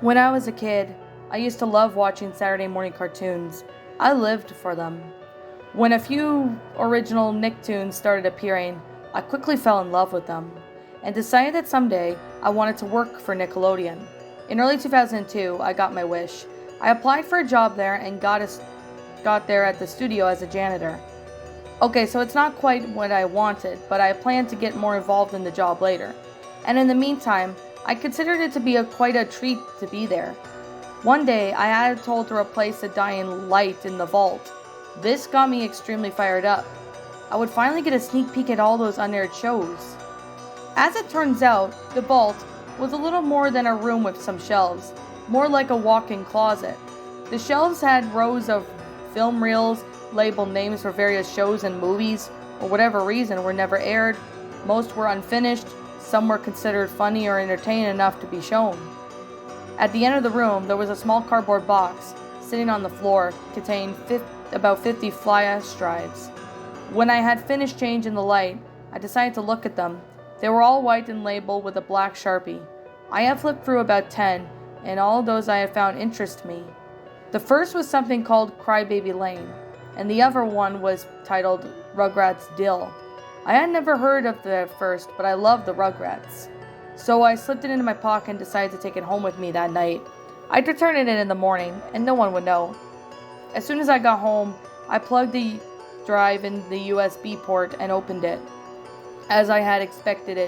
When I was a kid, I used to love watching Saturday morning cartoons. I lived for them. When a few original Nicktoons started appearing, I quickly fell in love with them and decided that someday I wanted to work for Nickelodeon. In early 2002, I got my wish. I applied for a job there and got there at the studio as a janitor. Okay, so it's not quite what I wanted, but I planned to get more involved in the job later. And in the meantime, I considered it to be quite a treat to be there. One day, I had told to replace the dying light in the vault. This got me extremely fired up. I would finally get a sneak peek at all those unaired shows. As it turns out, the vault was a little more than a room with some shelves, more like a walk-in closet. The shelves had rows of film reels, labeled names for various shows and movies, for whatever reason, were never aired. Most were unfinished, some were considered funny or entertaining enough to be shown. At the end of the room, there was a small cardboard box sitting on the floor, containing about 50 flash drives. When I had finished changing the light, I decided to look at them. They were all white and labeled with a black Sharpie. I had flipped through about 10, and all those I had found interest me. The first was something called Crybaby Lane, and the other one was titled Rugrats Dill. I had never heard of the first, but I loved the Rugrats. So I slipped it into my pocket and decided to take it home with me that night. I'd return it in the morning, and no one would know. As soon as I got home, I plugged the drive in the USB port and opened it. As I had expected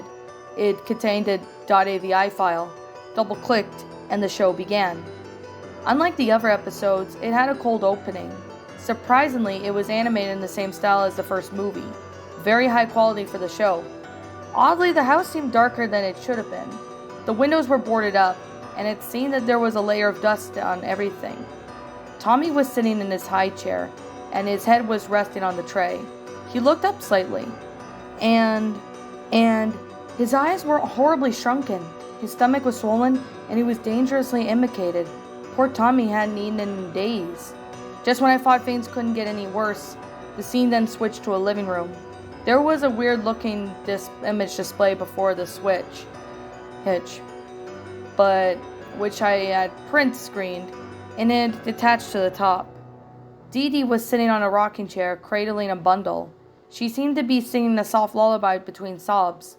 it contained a .avi file. Double-clicked, and the show began. Unlike the other episodes, it had a cold opening. Surprisingly, it was animated in the same style as the first movie. Very high quality for the show. Oddly, the house seemed darker than it should have been. The windows were boarded up, and it seemed that there was a layer of dust on everything. Tommy was sitting in his high chair, and his head was resting on the tray. He looked up slightly, and his eyes were horribly shrunken. His stomach was swollen, and he was dangerously emaciated. Poor Tommy hadn't eaten in days. Just when I thought things couldn't get any worse, the scene then switched to a living room. There was a weird-looking image display before the hitch, but which I had print screened, and it attached to the top. Dee Dee was sitting on a rocking chair, cradling a bundle. She seemed to be singing a soft lullaby between sobs.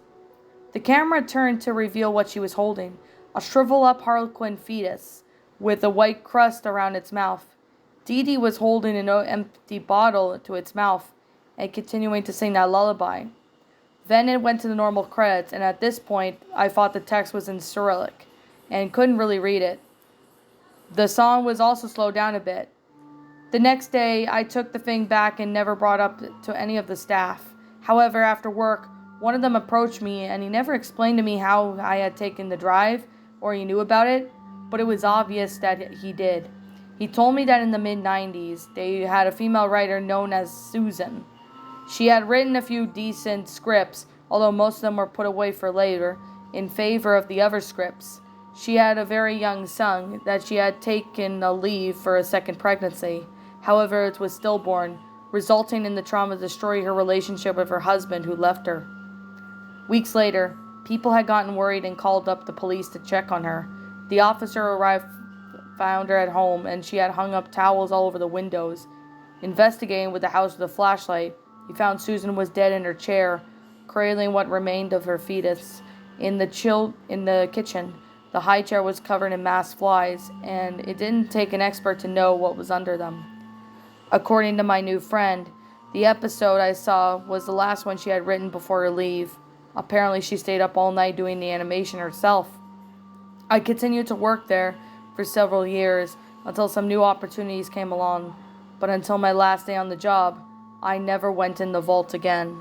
The camera turned to reveal what she was holding, a shriveled-up harlequin fetus, with a white crust around its mouth. Dee Dee was holding an empty bottle to its mouth and continuing to sing that lullaby. Then it went to the normal credits, and at this point, I thought the text was in Cyrillic and couldn't really read it. The song was also slowed down a bit. The next day, I took the thing back and never brought up to any of the staff. However, after work, one of them approached me, and he never explained to me how I had taken the drive or he knew about it, but it was obvious that he did. He told me that in the mid-90s, they had a female writer known as Susan. She had written a few decent scripts, although most of them were put away for later, in favor of the other scripts. She had a very young son that she had taken a leave for a second pregnancy. However, it was stillborn, resulting in the trauma destroying her relationship with her husband who left her. Weeks later, people had gotten worried and called up the police to check on her. The officer arrived, found her at home, and she had hung up towels all over the windows. Investigating with the house with a flashlight, he found Susan was dead in her chair, cradling what remained of her fetus. In the kitchen, the high chair was covered in mass flies, and it didn't take an expert to know what was under them. According to my new friend, the episode I saw was the last one she had written before her leave. Apparently, she stayed up all night doing the animation herself. I continued to work there for several years until some new opportunities came along, but until my last day on the job, I never went in the vault again.